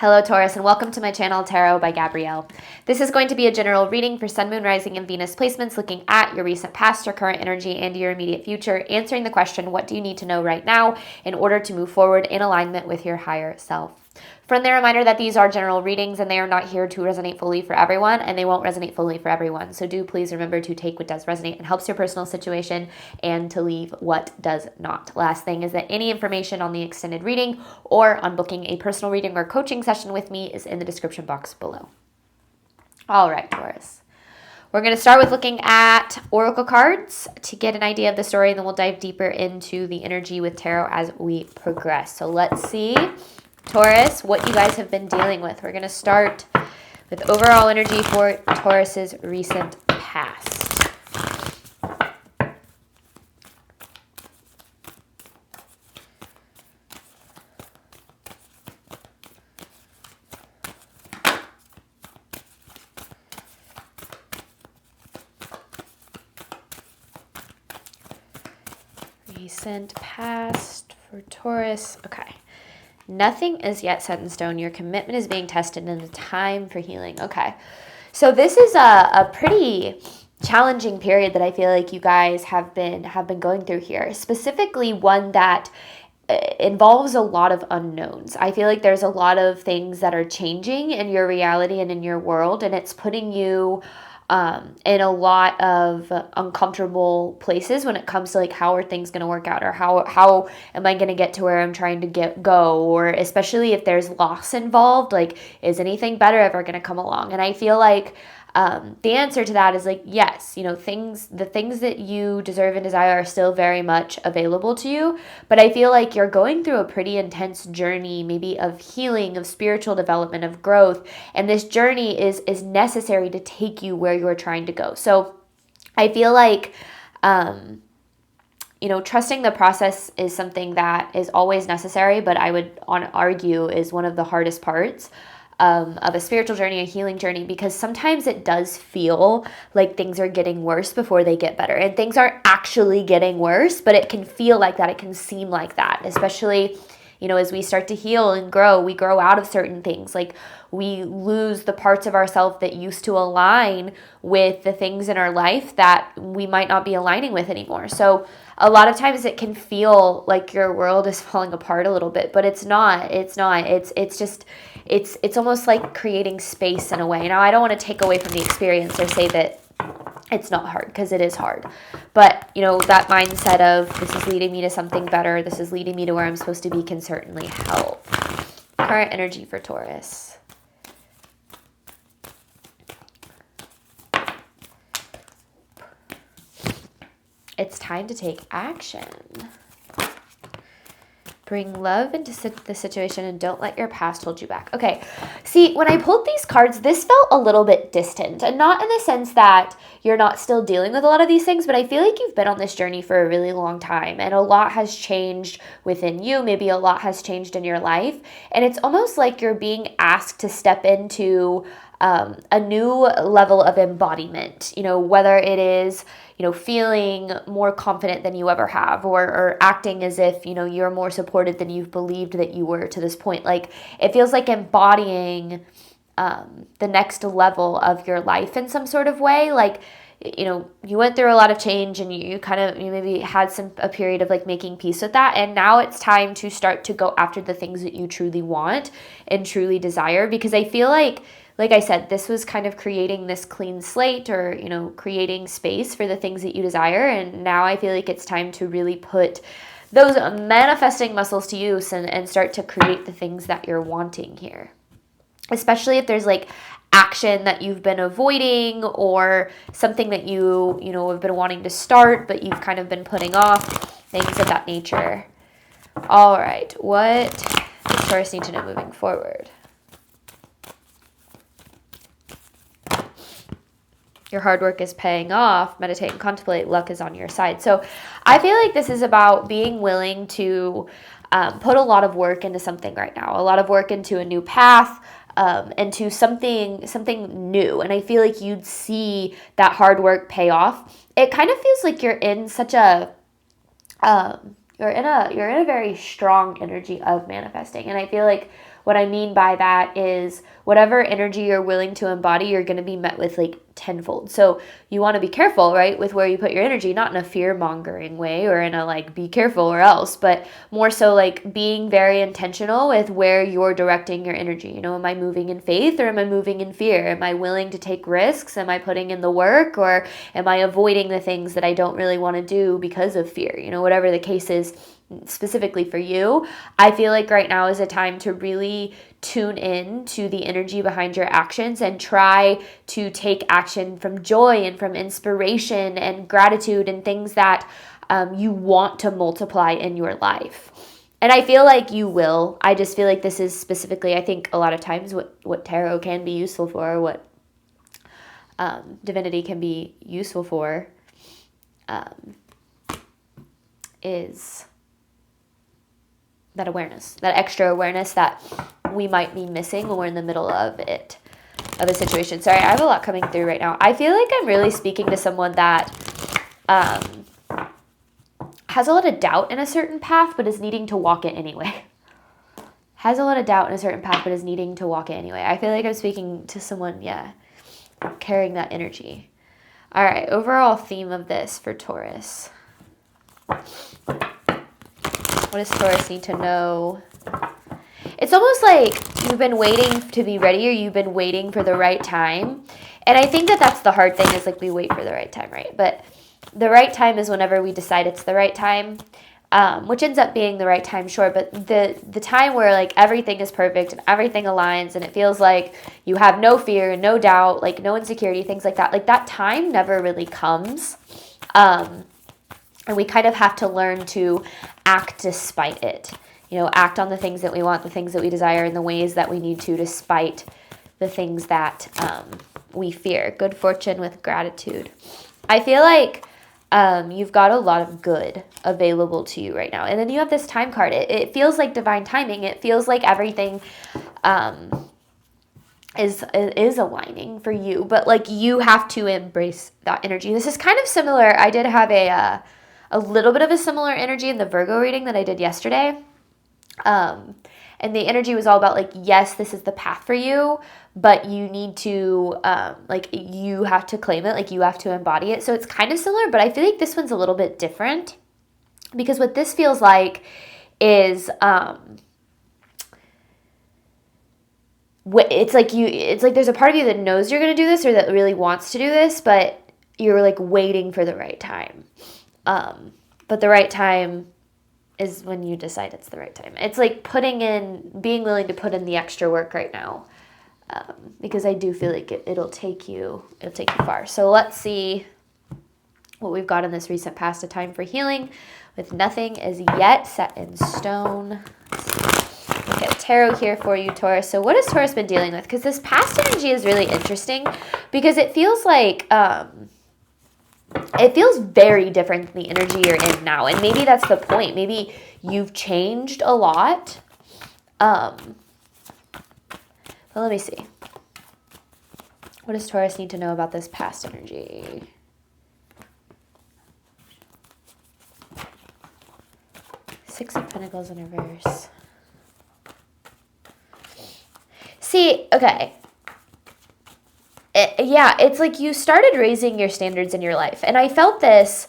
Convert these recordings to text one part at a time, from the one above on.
Hello Taurus, and welcome to my channel Tarot by Gabrielle. This is going to be a general reading for Sun, Moon, Rising, and Venus placements, looking at your recent past, your current energy, and your immediate future, answering the question, what do you need to know right now in order to move forward in alignment with your higher self? Friendly reminder that these are general readings and they are not here to resonate fully for everyone, and they won't resonate fully for everyone. So do please remember to take what does resonate and helps your personal situation and to leave what does not. Last thing is that any information on the extended reading or on booking a personal reading or coaching session with me is in the description box below. All right, Taurus. We're going to start with looking at oracle cards to get an idea of the story, and then we'll dive deeper into the energy with tarot as we progress. So let's see, Taurus, what you guys have been dealing with. We're going to start with overall energy for Taurus's recent past. Recent past for Taurus. Okay. Nothing is yet set in stone. Your commitment is being tested and a time for healing. Okay. So this is a pretty challenging period that I feel like you guys have been going through here. Specifically one that involves a lot of unknowns. I feel like there's a lot of things that are changing in your reality and in your world, and it's putting you in a lot of uncomfortable places when it comes to like, how are things going to work out, or how am I going to get to where I'm trying to go, or especially if there's loss involved, like, is anything better ever going to come along? And I feel like the answer to that is like, yes, the things that you deserve and desire are still very much available to you. But I feel like you're going through a pretty intense journey, maybe of healing, of spiritual development, of growth. And this journey is necessary to take you where you're trying to go. So I feel like, trusting the process is something that is always necessary, but I would argue is one of the hardest parts of a spiritual journey, a healing journey, because sometimes it does feel like things are getting worse before they get better. And things aren't actually getting worse, but it can feel like that. It can seem like that, especially, as we start to heal and grow, we grow out of certain things. Like, we lose the parts of ourselves that used to align with the things in our life that we might not be aligning with anymore. So a lot of times it can feel like your world is falling apart a little bit, but it's not. It's just, it's almost like creating space in a way. Now, I don't want to take away from the experience or say that it's not hard, because it is hard. But, that mindset of this is leading me to something better, this is leading me to where I'm supposed to be, can certainly help. Current energy for Taurus. It's time to take action. Bring love into the situation and don't let your past hold you back. Okay, see, when I pulled these cards, this felt a little bit distant, and not in the sense that you're not still dealing with a lot of these things, but I feel like you've been on this journey for a really long time, and a lot has changed within you. Maybe a lot has changed in your life, and it's almost like you're being asked to step into a new level of embodiment, whether it is, feeling more confident than you ever have, or acting as if, you're more supported than you've believed that you were to this point. Like, it feels like embodying the next level of your life in some sort of way. Like, you went through a lot of change, and you maybe had a period of like making peace with that. And now it's time to start to go after the things that you truly want and truly desire, because I feel like I said, this was kind of creating this clean slate, or, creating space for the things that you desire. And now I feel like it's time to really put those manifesting muscles to use and start to create the things that you're wanting here. Especially if there's like action that you've been avoiding, or something that you have been wanting to start, but you've kind of been putting off, things of that nature. All right, what does Taurus need to know moving forward? Your hard work is paying off. Meditate and contemplate. Luck is on your side. So I feel like this is about being willing to put a lot of work into something right now. A lot of work into a new path, into something new. And I feel like you'd see that hard work pay off. It kind of feels like you're in such a you're in a very strong energy of manifesting. And I feel like what I mean by that is whatever energy you're willing to embody, you're going to be met with like tenfold. So you want to be careful, right, with where you put your energy, not in a fear-mongering way or in a like be careful or else, but more so like being very intentional with where you're directing your energy. You know, am I moving in faith or am I moving in fear? Am I willing to take risks? Am I putting in the work, or am I avoiding the things that I don't really want to do because of fear? You know, whatever the case is specifically for you, I feel like right now is a time to really tune in to the energy behind your actions and try to take action from joy and from inspiration and gratitude and things that you want to multiply in your life. And I feel like you will. I just feel like this is specifically, I think a lot of times what tarot can be useful for, what divinity can be useful for, is that awareness, that extra awareness that we might be missing when we're in the middle of it, of a situation. Sorry, I have a lot coming through right now. I feel like I'm really speaking to someone that has a lot of doubt in a certain path, but is needing to walk it anyway. Has a lot of doubt in a certain path, but is needing to walk it anyway. I feel like I'm speaking to someone, carrying that energy. All right, overall theme of this for Taurus. What does Taurus need to know? It's almost like you've been waiting to be ready, or you've been waiting for the right time. And I think that that's the hard thing, is like we wait for the right time, right? But the right time is whenever we decide it's the right time, which ends up being the right time, sure. But the time where like everything is perfect and everything aligns and it feels like you have no fear, no doubt, like no insecurity, things like that time never really comes. And we kind of have to learn to act despite it. You know, act on the things that we want, the things that we desire, in the ways that we need to, despite the things that we fear. Good fortune with gratitude. I feel like you've got a lot of good available to you right now. And then you have this time card. It feels like divine timing. It feels like everything is aligning for you. But like you have to embrace that energy. This is kind of similar. I did have a little bit of a similar energy in the Virgo reading that I did yesterday. And the energy was all about like, yes, this is the path for you, but you need to, you have to claim it, like you have to embody it. So it's kind of similar, but I feel like this one's a little bit different, because what this feels like is, it's like there's a part of you that knows you're going to do this, or that really wants to do this, but you're like waiting for the right time. But the right time is when you decide it's the right time. It's like being willing to put in the extra work right now, because I do feel like it'll take you far. So let's see what we've got in this recent past. A time for healing with nothing is yet set in stone. Look at tarot here for you, Taurus. So what has Taurus been dealing with? Because this past energy is really interesting, because it feels like it feels very different than the energy you're in now. And maybe that's the point. Maybe you've changed a lot. But let me see. What does Taurus need to know about this past energy? Six of Pentacles in reverse. See, okay. It's like you started raising your standards in your life. And I felt this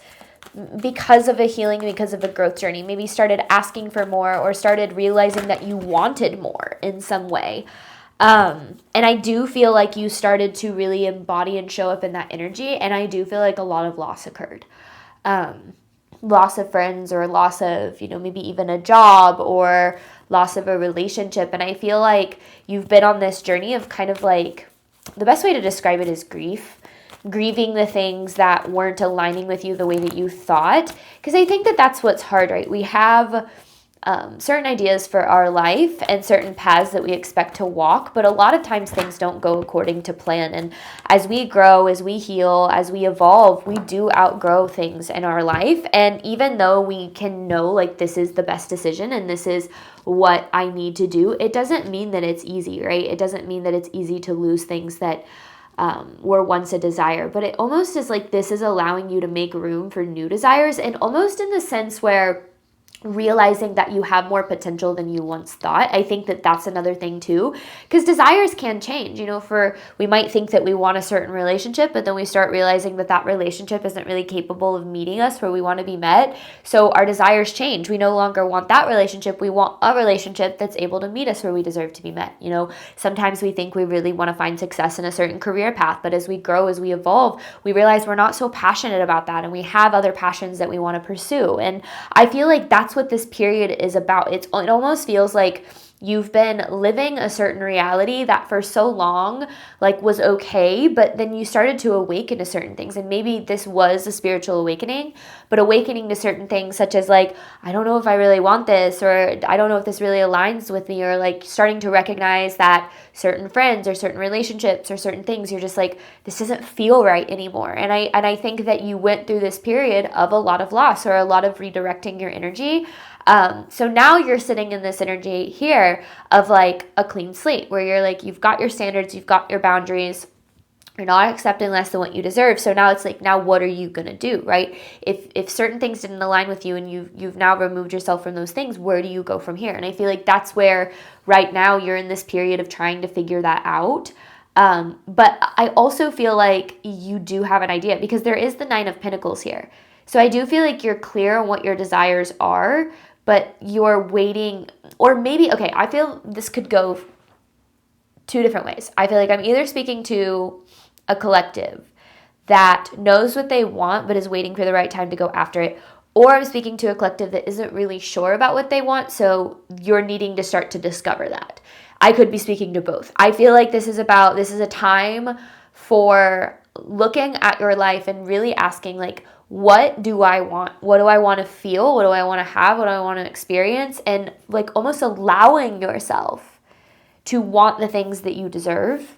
because of a healing, because of a growth journey. Maybe started asking for more, or started realizing that you wanted more in some way. And I do feel like you started to really embody and show up in that energy. And I do feel like a lot of loss occurred. Loss of friends, or loss of, maybe even a job, or loss of a relationship. And I feel like you've been on this journey of kind of like, the best way to describe it is grieving the things that weren't aligning with you the way that you thought. Because I think that that's what's hard, right? We have certain ideas for our life and certain paths that we expect to walk, but a lot of times things don't go according to plan. And as we grow, as we heal, as we evolve, we do outgrow things in our life. And even though we can know like this is the best decision and this is what I need to do, it doesn't mean that it's easy, right? It doesn't mean that it's easy to lose things that were once a desire, but it almost is like this is allowing you to make room for new desires, and almost in the sense where realizing that you have more potential than you once thought. I think that that's another thing too, because desires can change. We might think that we want a certain relationship, but then we start realizing that that relationship isn't really capable of meeting us where we want to be met. So our desires change. We no longer want that relationship. We want a relationship that's able to meet us where we deserve to be met. Sometimes we think we really want to find success in a certain career path, but as we grow, as we evolve, we realize we're not so passionate about that, and we have other passions that we want to pursue. And I feel like that's what this period is about. It almost feels like you've been living a certain reality that for so long was okay, but then you started to awaken to certain things. And maybe this was a spiritual awakening, but awakening to certain things such as I don't know if I really want this, or I don't know if this really aligns with me, or starting to recognize that certain friends or certain relationships or certain things, you're just this doesn't feel right anymore. And I think that you went through this period of a lot of loss or a lot of redirecting your energy. So now you're sitting in this energy here of a clean slate, where you're you've got your standards, you've got your boundaries, you're not accepting less than what you deserve. So now it's now what are you going to do, right? If certain things didn't align with you and you've now removed yourself from those things, where do you go from here? And I feel that's where right now you're in this period of trying to figure that out. But I also feel you do have an idea, because there is the 9 of Pentacles here. So I do feel you're clear on what your desires are, but you're waiting, or maybe, okay, I feel this could go 2 different ways. I feel I'm either speaking to a collective that knows what they want but is waiting for the right time to go after it, or I'm speaking to a collective that isn't really sure about what they want, so you're needing to start to discover that. I could be speaking to both. I feel this is a time for looking at your life and really asking what do I want? What do I want to feel? What do I want to have? What do I want to experience? And almost allowing yourself to want the things that you deserve.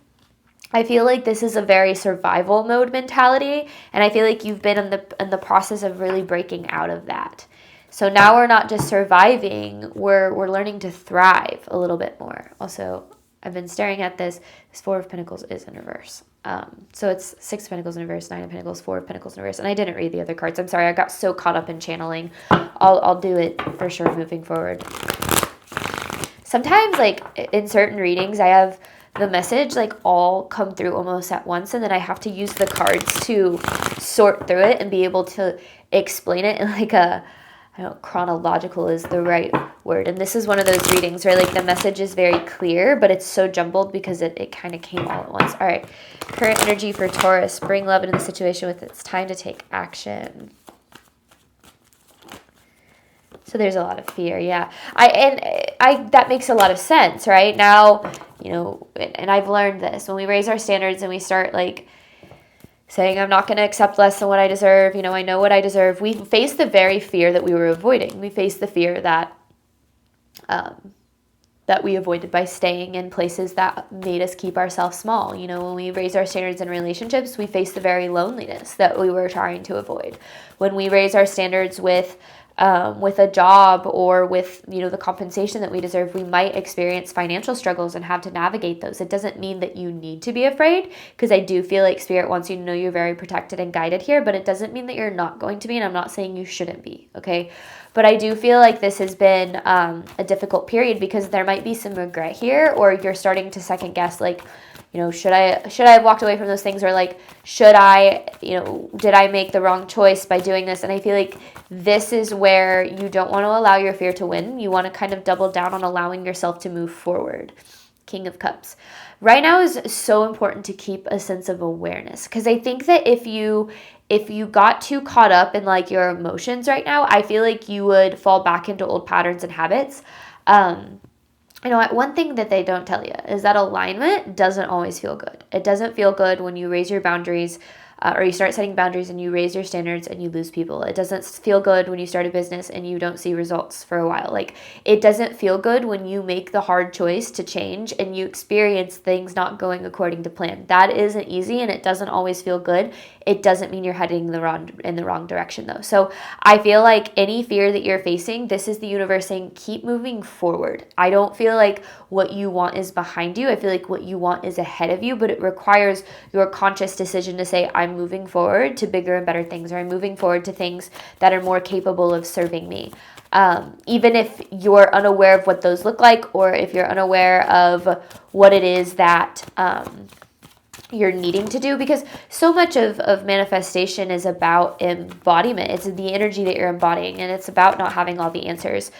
I feel this is a very survival mode mentality, and I feel you've been in the process of really breaking out of that. So now we're not just surviving, we're learning to thrive a little bit more. Also, I've been staring at this. This 4 of Pentacles is in reverse. So it's 6 of Pentacles in reverse, 9 of Pentacles, 4 of Pentacles in reverse. And I didn't read the other cards. I'm sorry. I got so caught up in channeling. I'll do it for sure moving forward. Sometimes in certain readings, I have the message all come through almost at once, and then I have to use the cards to sort through it and be able to explain it in I don't know, chronological is the right word. And this is one of those readings where the message is very clear, but it's so jumbled because it kind of came all at once. All right. Current energy for Taurus. Bring love into the situation with it's time to take action. So there's a lot of fear. Yeah. That makes a lot of sense, right? Now, and I've learned this. When we raise our standards and we start saying I'm not going to accept less than what I deserve, I know what I deserve, we face the very fear that we were avoiding. We face the fear that we avoided by staying in places that made us keep ourselves small. When we raise our standards in relationships, we face the very loneliness that we were trying to avoid. When we raise our standards with a job or with, the compensation that we deserve, we might experience financial struggles and have to navigate those. It doesn't mean that you need to be afraid, because I do feel Spirit wants you to know you're very protected and guided here, but it doesn't mean that you're not going to be, and I'm not saying you shouldn't be, okay? But I do feel this has been a difficult period, because there might be some regret here, or you're starting to second guess, should I have walked away from those things, or should I, did I make the wrong choice by doing this? And I feel this is where you don't want to allow your fear to win. You want to kind of double down on allowing yourself to move forward. King of Cups. Right now is so important to keep a sense of awareness, because I think that if you got too caught up in your emotions right now, I feel you would fall back into old patterns and habits. One thing that they don't tell you is that alignment doesn't always feel good. It doesn't feel good when you raise your boundaries or you start setting boundaries and you raise your standards and you lose people. It doesn't feel good when you start a business and you don't see results for a while. It doesn't feel good when you make the hard choice to change and you experience things not going according to plan. That isn't easy, and it doesn't always feel good. It doesn't mean you're heading in the wrong direction, though. So I feel any fear that you're facing, this is the universe saying, keep moving forward. I don't feel what you want is behind you. I feel what you want is ahead of you, but it requires your conscious decision to say, I'm moving forward to bigger and better things, or I'm moving forward to things that are more capable of serving me. even if you're unaware of what those look like, or if you're unaware of what it is that you're needing to do, because so much of manifestation is about embodiment. It's the energy that you're embodying, and it's about not having all the answers,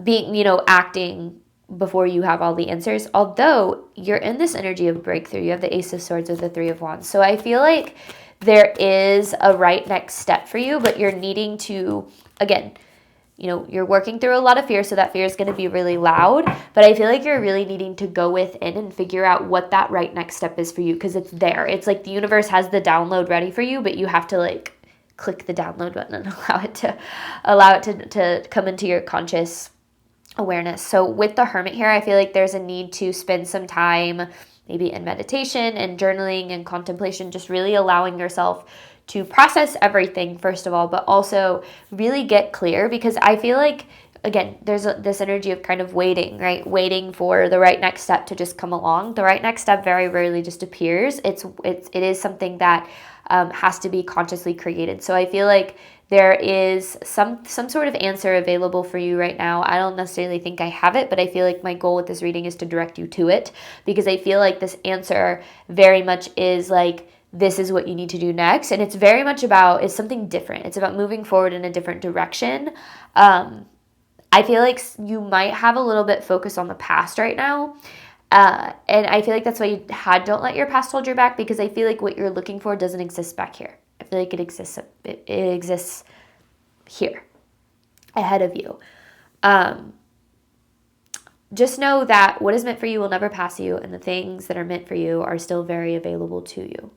being, acting before you have all the answers. Although you're in this energy of breakthrough, you have the Ace of Swords with the Three of Wands. So I feel like there is a right next step for you, but you're needing to, again, you're working through a lot of fear, so that fear is going to be really loud, but I feel like you're really needing to go within and figure out what that right next step is for you, because it's there. It's like the universe has the download ready for you, but you have to click the download button and allow it to come into your conscious awareness. So with the Hermit here, I feel like there's a need to spend some time maybe in meditation and journaling and contemplation, just really allowing yourself to process everything, first of all, but also really get clear, because I feel like, again, there's this energy of kind of waiting, right? Waiting for the right next step to just come along. The right next step very rarely just appears. It is something that has to be consciously created. So I feel like there is some sort of answer available for you right now. I don't necessarily think I have it, but I feel like my goal with this reading is to direct you to it, because I feel like this answer very much is like, this is what you need to do next. And it's very much it's something different. It's about moving forward in a different direction. I feel like you might have a little bit focus on the past right now. And I feel like that's why you don't let your past hold you back, because I feel like what you're looking for doesn't exist back here. I feel like it exists here, ahead of you. Just know that what is meant for you will never pass you, and the things that are meant for you are still very available to you.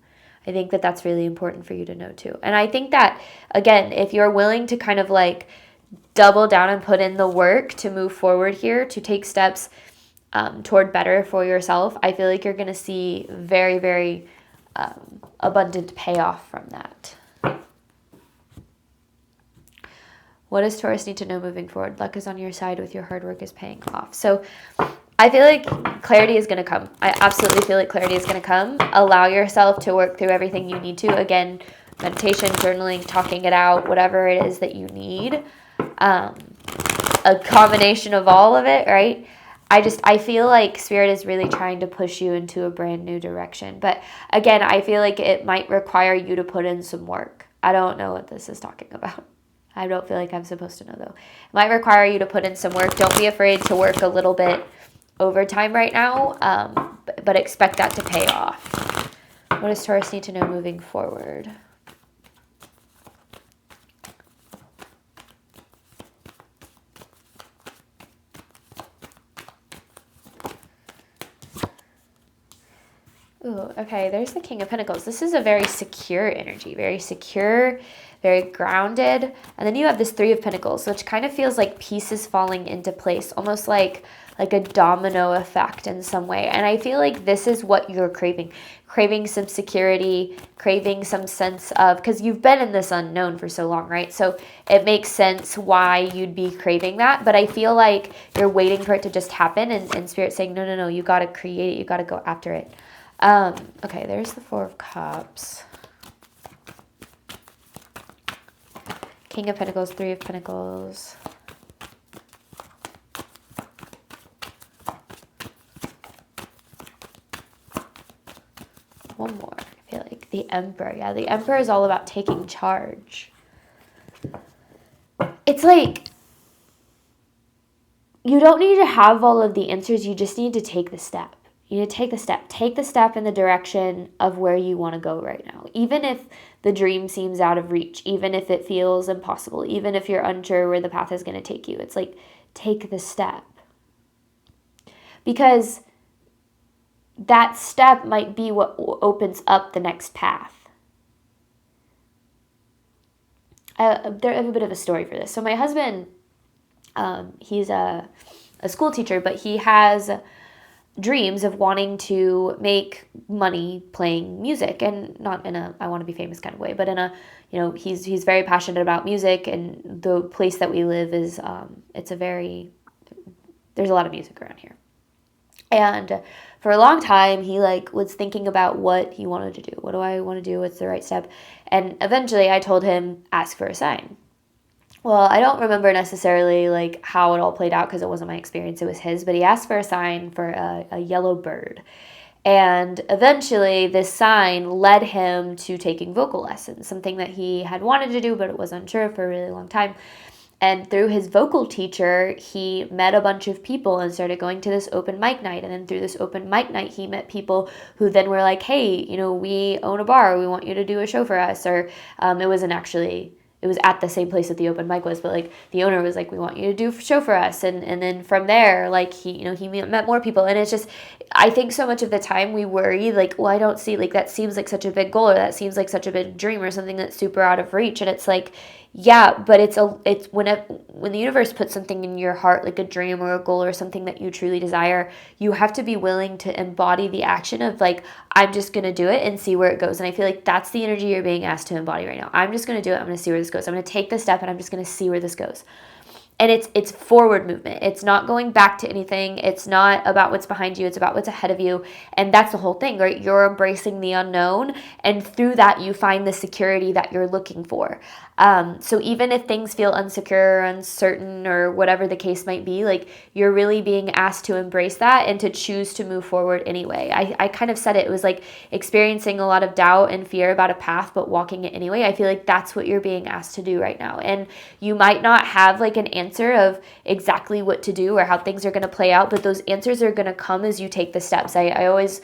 I think that that's really important for you to know too. And I think that, again, if you're willing to kind of double down and put in the work to move forward here, to take steps toward better for yourself, I feel like you're going to see very, very abundant payoff from that. What does Taurus need to know moving forward? Luck is on your side with your hard work is paying off. So I feel like clarity is going to come. I absolutely feel like clarity is going to come. Allow yourself to work through everything you need to. Again, meditation, journaling, talking it out, whatever it is that you need. A combination of all of it, right? I feel like Spirit is really trying to push you into a brand new direction. But again, I feel like it might require you to put in some work. I don't know what this is talking about. I don't feel like I'm supposed to know, though. It might require you to put in some work. Don't be afraid to work a little bit overtime right now, but expect that to pay off. What does Taurus need to know moving forward? Ooh, okay, there's the King of Pentacles. This is a very secure energy, very secure, very grounded. And then you have this Three of Pentacles, which kind of feels like pieces falling into place, almost like a domino effect in some way. And I feel like this is what you're craving some security, craving some sense of, because you've been in this unknown for so long, right? So it makes sense why you'd be craving that. But I feel like you're waiting for it to just happen, and Spirit's saying, no, you got to create it. You got to go after it. Okay, there's the Four of Cups. King of Pentacles, Three of Pentacles. One more. I feel like the Emperor. Yeah, the Emperor is all about taking charge. It's like you don't need to have all of the answers. You just need to take the step. You need to take the step. Take the step in the direction of where you want to go right now. Even if the dream seems out of reach, even if it feels impossible, even if you're unsure where the path is going to take you, it's like, take the step. Because that step might be what opens up the next path. I have a bit of a story for this. So my husband, he's a school teacher, but he has dreams of wanting to make money playing music, and not in a I want to be famous kind of way, but in a, he's very passionate about music, and the place that we live is there's a lot of music around here. And for a long time, he was thinking about what he wanted to do. What do I want to do? What's the right step? And eventually I told him, ask for a sign. well, I don't remember necessarily like how it all played out because it wasn't my experience, it was his, but he asked for a sign for a yellow bird. And eventually, this sign led him to taking vocal lessons, something that he had wanted to do, but it was unsure for a really long time. And through his vocal teacher, he met a bunch of people and started going to this open mic night. And then through this open mic night, he met people who then were like, hey, you know, we own a bar. We want you to do a show for us. Or it wasn't actually, it was at the same place that the open mic was, but like the owner was like, we want you to do a show for us. And then from there, like he met more people. And it's just, I think so much of the time we worry like, well, I don't see, like, that seems like such a big goal, or that seems like such a big dream, or something that's super out of reach. And it's like, yeah, but it's when the universe puts something in your heart, like a dream or a goal or something that you truly desire, you have to be willing to embody the action of like, I'm just going to do it and see where it goes. And I feel like that's the energy you're being asked to embody right now. I'm just going to do it. I'm going to see where this goes. I'm going to take the step and I'm just going to see where this goes. And it's forward movement. It's not going back to anything. It's not about what's behind you. It's about what's ahead of you. And that's the whole thing, right? You're embracing the unknown. And through that, you find the security that you're looking for. So even if things feel unsecure or uncertain or whatever the case might be, like, you're really being asked to embrace that and to choose to move forward anyway. I kind of said it was like experiencing a lot of doubt and fear about a path, but walking it anyway. I feel like that's what you're being asked to do right now. And you might not have like an answer of exactly what to do or how things are going to play out, but those answers are going to come as you take the steps. I always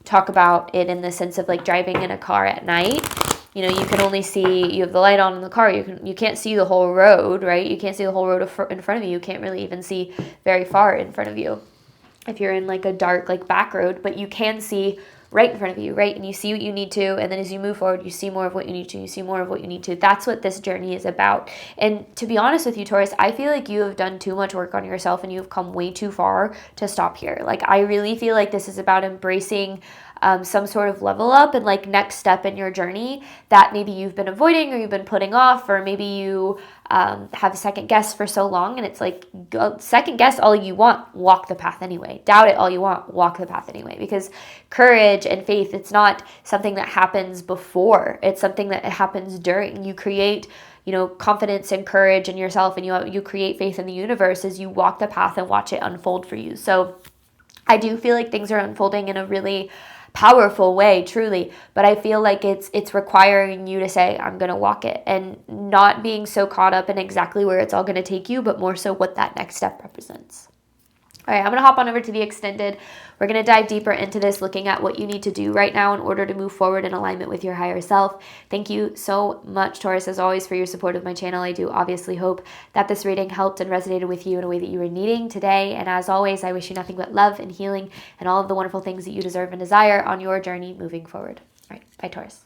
talk about it in the sense of like driving in a car at night. You know, you can only see, you have the light on in the car, you can't see the whole road, right? You can't see the whole road in front of you. You can't really even see very far in front of you if you're in like a dark like back road, but you can see right in front of you, right? And you see what you need to, and then as you move forward, you see more of what you need to, you see more of what you need to. That's what this journey is about. And to be honest with you, Taurus, I feel like you have done too much work on yourself and you've come way too far to stop here. Like, I really feel like this is about embracing some sort of level up and like next step in your journey that maybe you've been avoiding or you've been putting off, or maybe you have second guess for so long, and it's like, go second guess all you want, walk the path anyway. Doubt it all you want, walk the path anyway. Because courage and faith, it's not something that happens before, it's something that happens during. You create, you know, confidence and courage in yourself, and you create faith in the universe as you walk the path and watch it unfold for you. So I do feel like things are unfolding in a really powerful way, truly, but I feel like it's requiring you to say, I'm going to walk it, and not being so caught up in exactly where it's all going to take you, but more so what that next step represents. All right, I'm going to hop on over to the extended. We're going to dive deeper into this, looking at what you need to do right now in order to move forward in alignment with your higher self. Thank you so much, Taurus, as always, for your support of my channel. I do obviously hope that this reading helped and resonated with you in a way that you were needing today. And as always, I wish you nothing but love and healing and all of the wonderful things that you deserve and desire on your journey moving forward. All right, bye, Taurus.